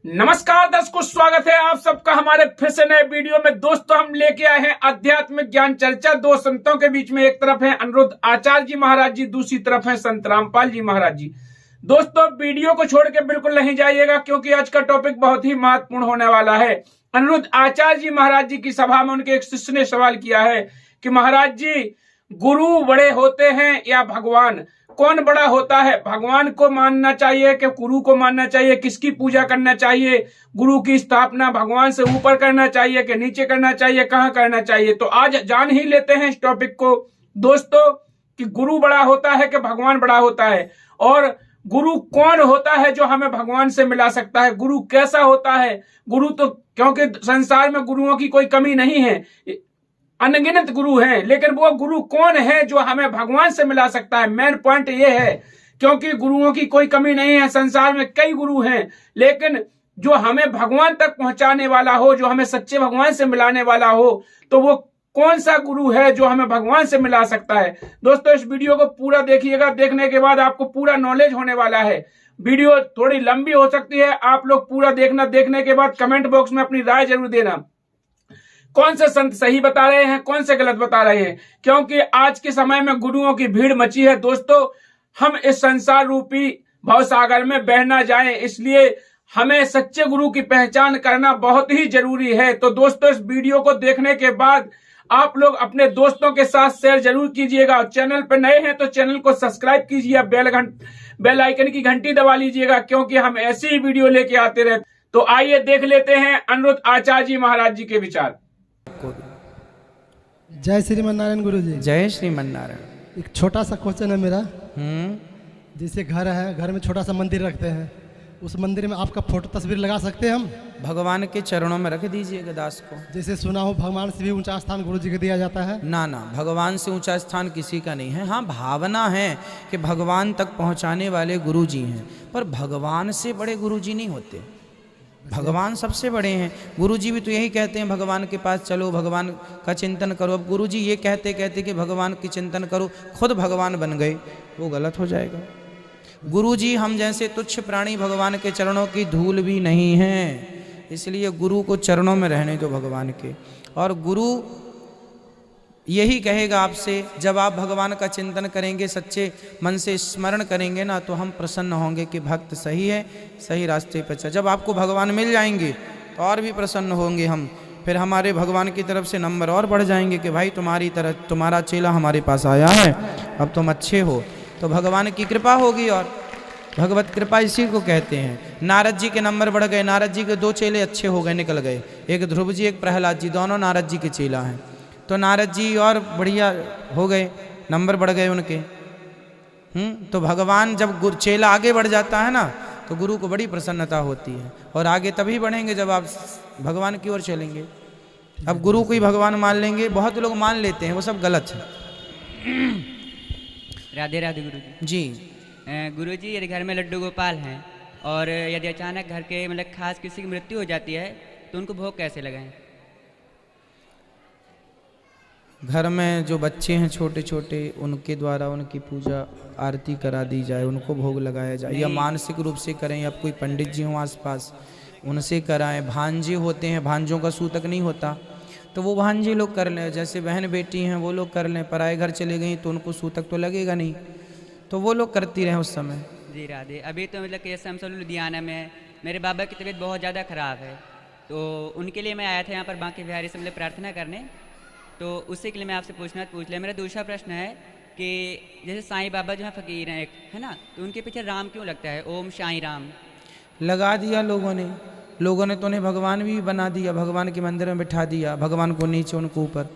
नमस्कार दर्शकों, स्वागत है आप सबका हमारे फिर से नए वीडियो में। दोस्तों, हम लेके आए हैं आध्यात्मिक ज्ञान चर्चा। दो संतों के बीच में एक तरफ है अनिरुद्ध आचार्य जी महाराज जी, दूसरी तरफ है संत रामपाल जी महाराज जी। दोस्तों, वीडियो को छोड़ के बिल्कुल नहीं जाइएगा, क्योंकि आज का टॉपिक बहुत ही महत्वपूर्ण होने वाला है। अनिरुद्ध आचार्य जी महाराज जी की सभा में उनके एक शिष्य ने सवाल किया है कि महाराज जी, गुरु बड़े होते हैं या भगवान? कौन बड़ा होता है? भगवान को मानना चाहिए कि गुरु को मानना चाहिए? किसकी पूजा करना चाहिए? गुरु की स्थापना भगवान से ऊपर करना चाहिए कि नीचे करना चाहिए? कहां करना चाहिए? तो आज जान ही लेते हैं इस टॉपिक को दोस्तों, कि गुरु बड़ा होता है कि भगवान बड़ा होता है, और गुरु कौन होता है जो हमें भगवान से मिला सकता है? गुरु कैसा होता है? गुरु तो, क्योंकि संसार में गुरुओं की कोई कमी नहीं है, अनगिनत गुरु हैं, लेकिन वो गुरु कौन है जो हमें भगवान से मिला सकता है? मेन पॉइंट ये है, क्योंकि गुरुओं की कोई कमी नहीं है, संसार में कई गुरु हैं, लेकिन जो हमें भगवान तक पहुंचाने वाला हो, जो हमें सच्चे भगवान से मिलाने वाला हो, तो वो कौन सा गुरु है जो हमें भगवान से मिला सकता है? दोस्तों, इस वीडियो को पूरा देखिएगा। देखने के बाद आपको पूरा नॉलेज होने वाला है। वीडियो थोड़ी लंबी हो सकती है, आप लोग पूरा देखना। देखने के बाद कमेंट बॉक्स में अपनी राय जरूर देना, कौन से संत सही बता रहे हैं, कौन से गलत बता रहे हैं, क्योंकि आज के समय में गुरुओं की भीड़ मची है। दोस्तों, हम इस संसार रूपी भवसागर में बह ना जाएं, इसलिए हमें सच्चे गुरु की पहचान करना बहुत ही जरूरी है। तो दोस्तों, इस वीडियो को देखने के बाद आप लोग अपने दोस्तों के साथ शेयर जरूर कीजिएगा। चैनल पर नए हैं तो चैनल को सब्सक्राइब कीजिए, बेल आइकन की घंटी दबा लीजिएगा, क्योंकि हम ऐसी ही वीडियो लेके आते रहते। तो आइए देख लेते हैं अनिरुद्ध आचार्य जी महाराज जी के विचार। जय श्रीमन नारायण गुरु जी। जय श्रीमन नारायण। एक छोटा सा क्वेश्चन है मेरा। जैसे घर है, घर में छोटा सा मंदिर रखते हैं, उस मंदिर में आपका फोटो तस्वीर लगा सकते हैं हम? भगवान के चरणों में रख दीजिएगा दास को। जैसे सुना हो भगवान से भी ऊंचा स्थान गुरु जी को दिया जाता है। ना ना, भगवान से ऊंचा स्थान किसी का नहीं है। हाँ, भावना है कि भगवान तक पहुंचाने वाले गुरु जी हैं, पर भगवान से बड़े गुरु जी नहीं होते। भगवान सबसे बड़े हैं। गुरु जी भी तो यही कहते हैं, भगवान के पास चलो, भगवान का चिंतन करो। अब गुरु जी ये कहते कहते कि भगवान की चिंतन करो, खुद भगवान बन गए, वो गलत हो जाएगा। गुरु जी हम जैसे तुच्छ प्राणी भगवान के चरणों की धूल भी नहीं हैं, इसलिए गुरु को चरणों में रहने दो भगवान के। और गुरु यही कहेगा आपसे, जब आप भगवान का चिंतन करेंगे, सच्चे मन से स्मरण करेंगे ना, तो हम प्रसन्न होंगे कि भक्त सही है, सही रास्ते पर चल। जब आपको भगवान मिल जाएंगे तो और भी प्रसन्न होंगे हम। फिर हमारे भगवान की तरफ से नंबर और बढ़ जाएंगे कि भाई तुम्हारी तरह तुम्हारा चेला हमारे पास आया है, अब तुम अच्छे हो। तो भगवान की कृपा होगी, और भगवत कृपा इसी को कहते हैं। नारद जी के नंबर बढ़ गए, नारद जी के 2 चेले अच्छे हो गए, निकल गए। एक ध्रुव जी, एक प्रहलाद जी, दोनों नारद जी के चेला हैं। तो नारद जी और बढ़िया हो गए, नंबर बढ़ गए उनके। तो भगवान जब चेला आगे बढ़ जाता है ना, तो गुरु को बड़ी प्रसन्नता होती है। और आगे तभी बढ़ेंगे जब आप भगवान की ओर चलेंगे। अब गुरु को ही भगवान मान लेंगे, बहुत लोग मान लेते हैं, वो सब गलत है। राधे राधे गुरु जी। जी गुरु जी, यदि घर में लड्डू गोपाल हैं और यदि अचानक घर के मतलब खास किसी की मृत्यु हो जाती है, तो उनको भोग कैसे लगाएं? घर में जो बच्चे हैं छोटे छोटे, उनके द्वारा उनकी पूजा आरती करा दी जाए, उनको भोग लगाया जाए, या मानसिक रूप से करें, या कोई पंडित जी हों आसपास उनसे कराएं। भांजे होते हैं, भांजों का सूतक नहीं होता, तो वो भांजे लोग कर लें। जैसे बहन बेटी हैं वो लोग कर लें। पराए घर चले गई तो उनको सूतक तो लगेगा नहीं, तो वो लोग करती रहें उस समय। जी राधे। अभी तो मतलब जैसे हम सब लुधियाना में, मेरे बाबा की तबीयत बहुत ज़्यादा ख़राब है, तो उनके लिए मैं आया था यहाँ पर बांके बिहारी से मतलब प्रार्थना करने। तो उसी के लिए मैं आपसे पूछ लिया। मेरा दूसरा प्रश्न है कि जैसे साईं बाबा जो है फ़कीर हैं एक, है ना, तो उनके पीछे राम क्यों लगता है? ओम साईं राम लगा दिया लोगों ने तो उन्हें भगवान भी बना दिया, भगवान के मंदिर में बिठा दिया, भगवान को नीचे उनको ऊपर।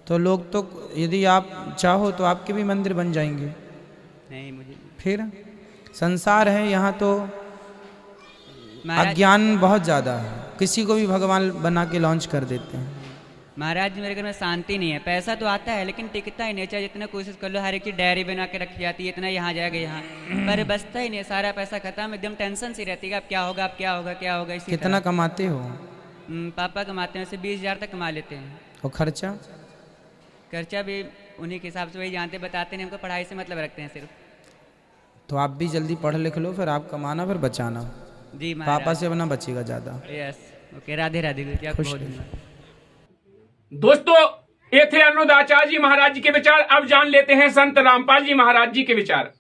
तो लोग तो, यदि आप चाहो तो आपके भी मंदिर बन जाएंगे। नहीं, मुझे फिर संसार है यहाँ तो अज्ञान बहुत ज़्यादा है, किसी को भी भगवान बना के लॉन्च कर देते हैं। महाराज जी, मेरे घर में शांति नहीं है। पैसा तो आता है लेकिन टिकता ही नहीं। चाहे जितना कोशिश कर लो, हर एक चीज़ डायरी बना के रखी जाती है, इतना यहाँ जाएगा यहाँ, पर बचता ही नहीं। सारा पैसा खत्म, एकदम टेंशन सी रहती है, अब क्या होगा, अब क्या होगा, क्या होगा। इसी कितना कमाते हो? पापा कमाते हैं, 20,000 तक कमा लेते हैं। और खर्चा? खर्चा भी उन्हीं के हिसाब से वही जानते, बताते नहीं, हमको पढ़ाई से मतलब रखते हैं सिर्फ। तो आप भी जल्दी पढ़ लिख लो, फिर आप कमाना, फिर बचाना। जी पापा महाराज। से बना बचेगा ज़्यादा। यस, ओके, राधे राधे गुरु जी, आपको खुश बहुत रहिए। धन्यवाद। दोस्तों, ये थे अनिरुद्ध आचार्य जी महाराज जी के विचार। अब जान लेते हैं संत रामपाल जी महाराज जी के विचार।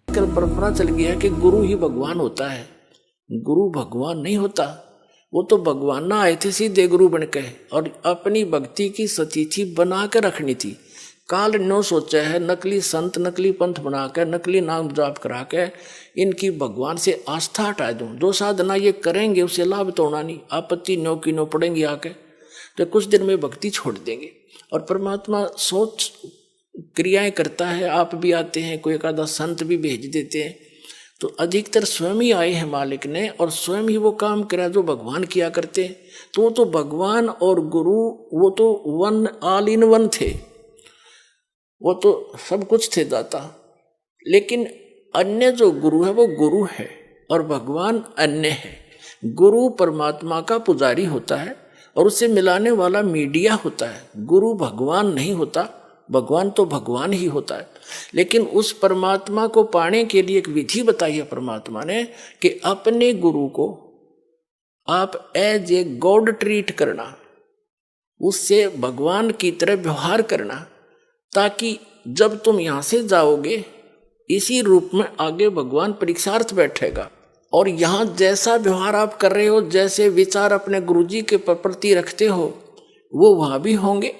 कल परंपरा चल गई है कि गुरु ही भगवान होता है। गुरु भगवान नहीं होता, वो तो भगवान ना आए थे सीधे गुरु बन के, और अपनी भक्ति की सतिथि बना के रखनी थी। काल नो सोचा है नकली संत नकली पंथ बना के नकली नाम जाप करा के इनकी भगवान से आस्था हटा दूं। जो साधना ये करेंगे उससे लाभ तो होना नहीं, आपत्ति नो की नो पड़ेंगी आके, तो कुछ दिन में भक्ति छोड़ देंगे। और परमात्मा सोच क्रियाएं करता है। आप भी आते हैं, कोई एक आधा संत भी भेज देते हैं, तो अधिकतर स्वयं ही आए हैं मालिक ने, और स्वयं ही वो काम करा जो भगवान किया करते हैं। तो वो तो भगवान और गुरु वो तो वन ऑल इन वन थे, वो तो सब कुछ थे दाता। लेकिन अन्य जो गुरु है वो गुरु है और भगवान अन्य है। गुरु परमात्मा का पुजारी होता है और उससे मिलाने वाला मीडिया होता है। गुरु भगवान नहीं होता, भगवान तो भगवान ही होता है। लेकिन उस परमात्मा को पाने के लिए एक विधि बताई है परमात्मा ने कि अपने गुरु को आप एज ए गॉड ट्रीट करना, उससे भगवान की तरह व्यवहार करना, ताकि जब तुम यहां से जाओगे इसी रूप में आगे भगवान परीक्षार्थ बैठेगा। और यहां जैसा व्यवहार आप कर रहे हो, जैसे विचार अपने गुरुजी के प्रति रखते हो, वो वहां भी होंगे।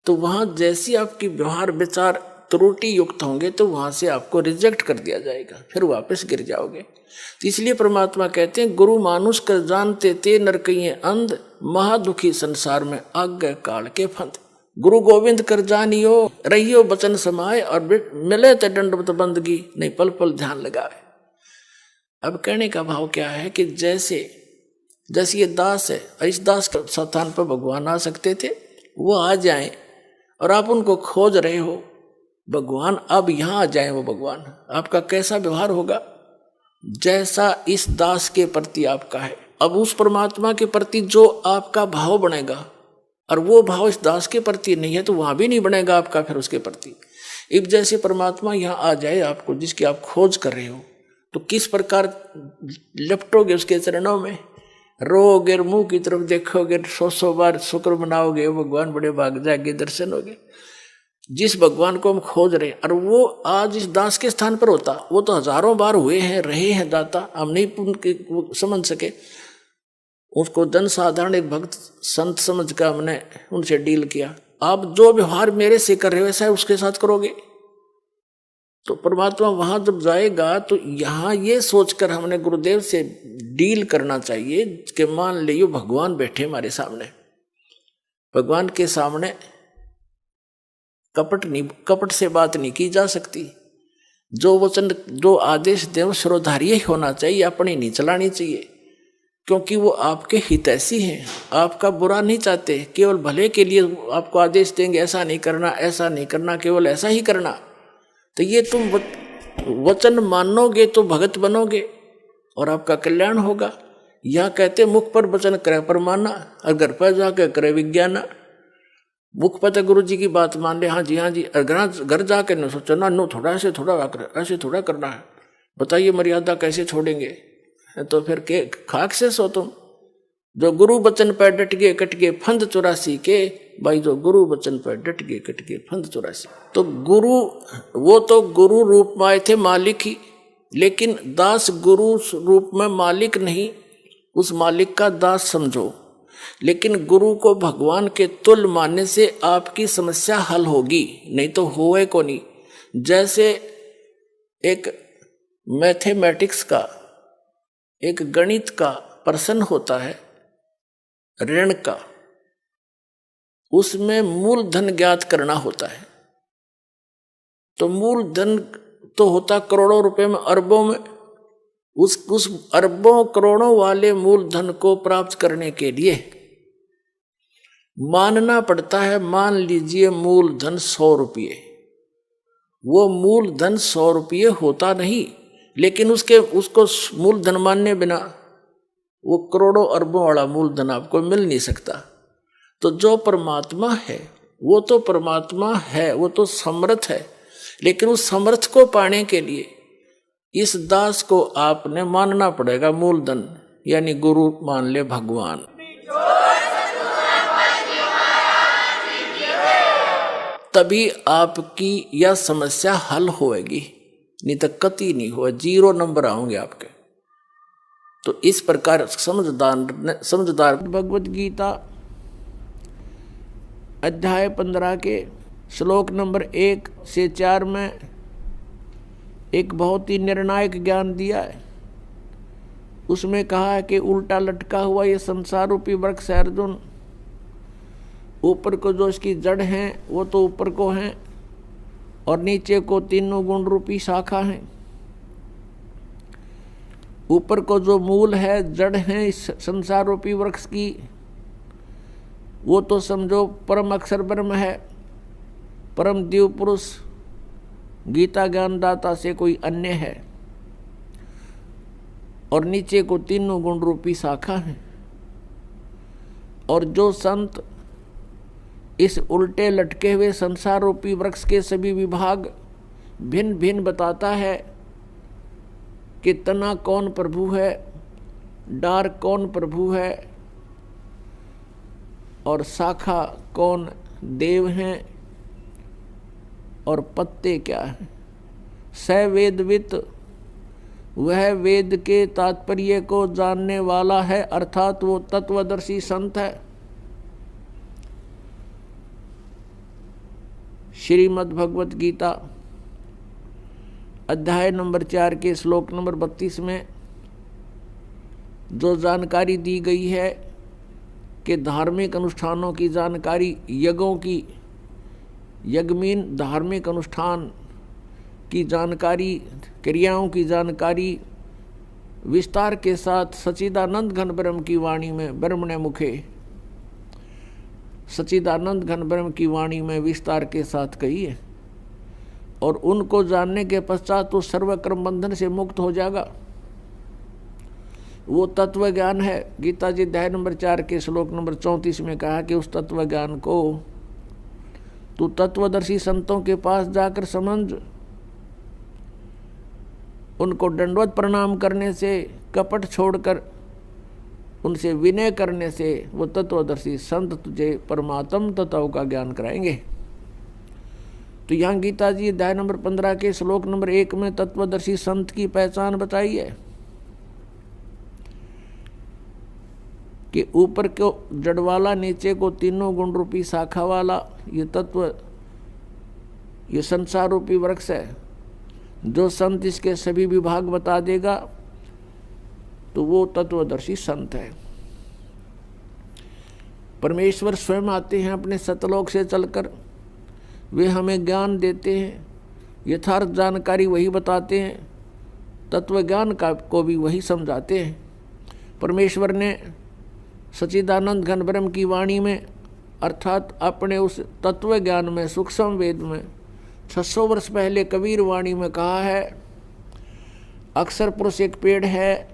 तो वहां जैसी आपकी व्यवहार विचार त्रुटि युक्त होंगे तो वहां से आपको रिजेक्ट कर दिया जाएगा, फिर वापस गिर जाओगे। तो इसलिए परमात्मा कहते हैं गुरु मानुष कर जानते ते नरकइये अंध, महादुखी संसार में आज्ञा काल के फंद। गुरु गोविंद कर जानियो रहियो बचन समाए, और मिले ते दंडवत बंदगी नहीं पल पल ध्यान लगाए। अब कहने का भाव क्या है कि जैसे ये दास है, इस दास के स्थान पर भगवान आ सकते थे, वो आ जाएं, और आप उनको खोज रहे हो भगवान अब यहां आ जाए। वो भगवान आपका कैसा व्यवहार होगा, जैसा इस दास के प्रति आपका है। अब उस परमात्मा के प्रति जो आपका भाव बनेगा, और वो भाव इस दास के प्रति नहीं है, तो वहां भी नहीं बनेगा आपका फिर उसके प्रति। अब जैसे परमात्मा यहाँ आ जाए आपको, जिसकी आप खोज कर रहे हो, तो किस प्रकार लपटोगे उसके चरणों में, रोगे, मुंह की तरफ देखोगे, 100 बार शुक्र मनाओगे, भगवान बड़े भाग जाएंगे, दर्शन होगे। जिस भगवान को हम खोज रहे हैं, और वो आज इस दास के स्थान पर होता, वो तो हजारों बार हुए हैं, रहे हैं दाता, हम नहीं समझ सके। उसको जन साधारण एक भक्त संत समझ कर हमने उनसे डील किया। आप जो व्यवहार मेरे से कर रहे हो वैसा उसके साथ करोगे, तो परमात्मा वहां जब जाएगा तो यहाँ ये सोचकर हमने गुरुदेव से डील करना चाहिए कि मान लियो भगवान बैठे हमारे सामने, भगवान के सामने कपट से बात नहीं की जा सकती। जो वचन जो आदेश देव श्रोधार्य होना चाहिए, अपनी नहीं चलानी चाहिए, क्योंकि वो आपके हितैषी हैं, आपका बुरा नहीं चाहते, केवल भले के लिए आपको आदेश देंगे, ऐसा नहीं करना, ऐसा नहीं करना, केवल ऐसा ही करना। तो ये तुम वचन मानोगे तो भगत बनोगे और आपका कल्याण होगा। यह कहते मुख पर वचन करे पर माना, और घर पर जाकर करे विज्ञाना। मुख पर तो गुरु जी की बात मान ले, हाँ जी, और घर जाकर न सोचो ना, नो थोड़ा ऐसे थोड़ा करना है, बताइए मर्यादा कैसे छोड़ेंगे। तो फिर के खाक से सो तुम, जो गुरु वचन पर डट गए कट गए फंद 84 के, भाई जो गुरु वचन पर डट गए कट गए फंद 84। तो गुरु वो तो गुरु रूप में आए थे मालिक ही, लेकिन दास गुरु रूप में मालिक नहीं, उस मालिक का दास समझो। लेकिन गुरु को भगवान के तुल्य मानने से आपकी समस्या हल होगी, नहीं तो होए को नहीं। जैसे एक मैथमेटिक्स का, एक गणित का प्रश्न होता है ऋण का, उसमें मूलधन ज्ञात करना होता है। तो मूलधन तो होता करोड़ों रुपए में, अरबों में। उस अरबों करोड़ों वाले मूलधन को प्राप्त करने के लिए मानना पड़ता है, मान लीजिए मूलधन 100 रुपये। वो मूलधन 100 रुपये होता नहीं, लेकिन उसको मूलधन मानने बिना वो करोड़ों अरबों वाला मूलधन आपको मिल नहीं सकता। तो जो परमात्मा है वो तो परमात्मा है, वो तो समर्थ है, लेकिन उस समर्थ को पाने के लिए इस दास को आपने मानना पड़ेगा मूलधन, यानी गुरु मान ले भगवान। तभी आपकी यह समस्या हल होएगी, नहीं तो कति नहीं हुआ, 0 नंबर आओगे आपके। तो इस प्रकार समझदार भगवत गीता अध्याय 15 के श्लोक नंबर 1 से 4 में एक बहुत ही निर्णायक ज्ञान दिया है। उसमें कहा है कि उल्टा लटका हुआ ये संसार रूपी वृक्ष है अर्जुन, ऊपर को जो इसकी जड़ हैं वो तो ऊपर को हैं और नीचे को तीनों गुण रूपी शाखा हैं। ऊपर को जो मूल है, जड़ है इस संसार रूपी वृक्ष की, वो तो समझो परम अक्षर ब्रह्म है, परम दिव्य पुरुष गीता ज्ञानदाता से कोई अन्य है। और नीचे को तीनों गुण रूपी शाखा है। और जो संत इस उल्टे लटके हुए संसार रूपी वृक्ष के सभी विभाग भिन्न भिन्न बताता है कि तना कौन प्रभु है, डार कौन प्रभु है और शाखा कौन देव हैं और पत्ते क्या हैं, स वेदवित वह वेद के तात्पर्य को जानने वाला है, अर्थात वो तत्वदर्शी संत है। श्रीमद् भगवत गीता अध्याय नंबर 4 के श्लोक नंबर 32 में जो जानकारी दी गई है कि धार्मिक अनुष्ठानों की जानकारी, यज्ञों की, यज्ञमीन धार्मिक अनुष्ठान की जानकारी, क्रियाओं की जानकारी विस्तार के साथ सच्चिदानंद घन ब्रह्म की वाणी में, ब्रह्मणे मुखे सच्चिदानंद घन ब्रह्म की वाणी में विस्तार के साथ कही है। और उनको जानने के पश्चात तो सर्वकर्म बंधन से मुक्त हो जाएगा। वो तत्व ज्ञान है। गीता जी अध्याय नंबर 4 के श्लोक नंबर 34 में कहा कि उस तत्व ज्ञान को तू तत्वदर्शी संतों के पास जाकर समझ। उनको दंडवत प्रणाम करने से, कपट छोड़कर उनसे विनय करने से वो तत्वदर्शी संत तुझे परमात्म तत्व का ज्ञान कराएंगे। तो यहाँ गीता जी अध्याय नंबर 15 के श्लोक नंबर 1 में तत्वदर्शी संत की पहचान बताई है कि ऊपर को जड़ वाला, नीचे को तीनों गुण रूपी शाखा वाला ये तत्व, ये संसार रूपी वृक्ष है। जो संत इसके सभी विभाग बता देगा तो वो तत्वदर्शी संत है। परमेश्वर स्वयं आते हैं अपने सतलोक से चलकर, वे हमें ज्ञान देते हैं, यथार्थ जानकारी वही बताते हैं, तत्व ज्ञान का को भी वही समझाते हैं। परमेश्वर ने सच्चिदानंद घन ब्रह्म की वाणी में, अर्थात अपने उस तत्व ज्ञान में, सूक्ष्म वेद में 600 वर्ष पहले कबीर वाणी में कहा है, अक्षर पुरुष एक पेड़ है,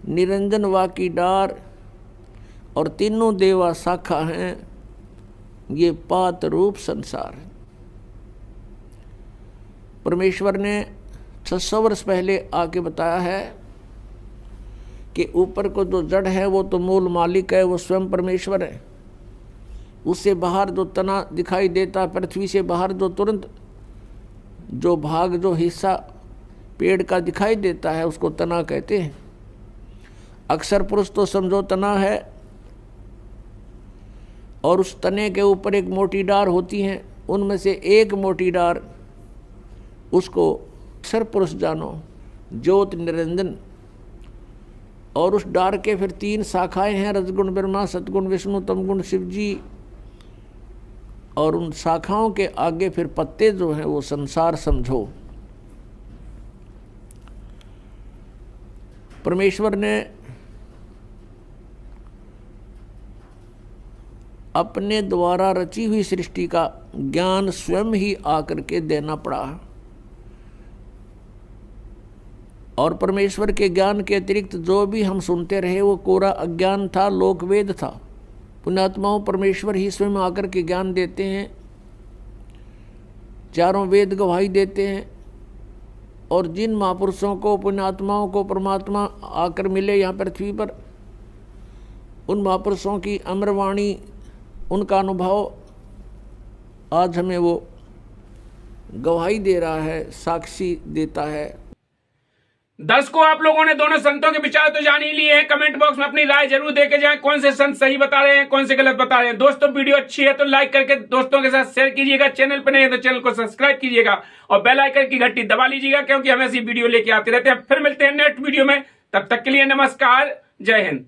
निरंजन वा की डार और तीनों देवा शाखा हैं, ये पात रूप संसार है। परमेश्वर ने 600 वर्ष पहले आके बताया है कि ऊपर को जो जड़ है वो तो मूल मालिक है, वो स्वयं परमेश्वर है। उससे बाहर जो तना दिखाई देता, पृथ्वी से बाहर जो तुरंत जो भाग, जो हिस्सा पेड़ का दिखाई देता है उसको तना कहते हैं। अक्षर पुरुष तो समझो तना है और उस तने के ऊपर एक मोटी डार होती है, उनमें से एक मोटी डार उसको अक्षर पुरुष जानो, ज्योत निरंजन। और उस डार के फिर 3 शाखाएं हैं, रजगुण ब्रह्मा, सतगुण विष्णु, तमगुण शिव जी। और उन शाखाओं के आगे फिर पत्ते जो हैं वो संसार समझो। परमेश्वर ने अपने द्वारा रची हुई सृष्टि का ज्ञान स्वयं ही आकर के देना पड़ा। और परमेश्वर के ज्ञान के अतिरिक्त जो भी हम सुनते रहे वो कोरा अज्ञान था, लोकवेद था। पुण्यात्माओं, परमेश्वर ही स्वयं आकर के ज्ञान देते हैं, चारों वेद गवाही देते हैं और जिन महापुरुषों को, पुण्यात्माओं को परमात्मा आकर मिले यहाँ पृथ्वी पर, उन महापुरुषों की अमरवाणी, उनका अनुभव आज हमें वो गवाही दे रहा है, साक्षी देता है। दर्शकों, आप लोगों ने दोनों संतों के विचार तो जान ही लिए हैं। कमेंट बॉक्स में अपनी राय जरूर देके जाएं, कौन से संत सही बता रहे हैं, कौन से गलत बता रहे हैं। दोस्तों, वीडियो अच्छी है तो लाइक करके दोस्तों के साथ शेयर कीजिएगा। चैनल पर नहीं है तो चैनल को सब्सक्राइब कीजिएगा और बेल आइकन की घंटी दबा लीजिएगा, क्योंकि हम ऐसी वीडियो लेके आते रहते हैं। फिर मिलते हैं नेक्स्ट वीडियो में, तब तक के लिए नमस्कार, जय हिंद।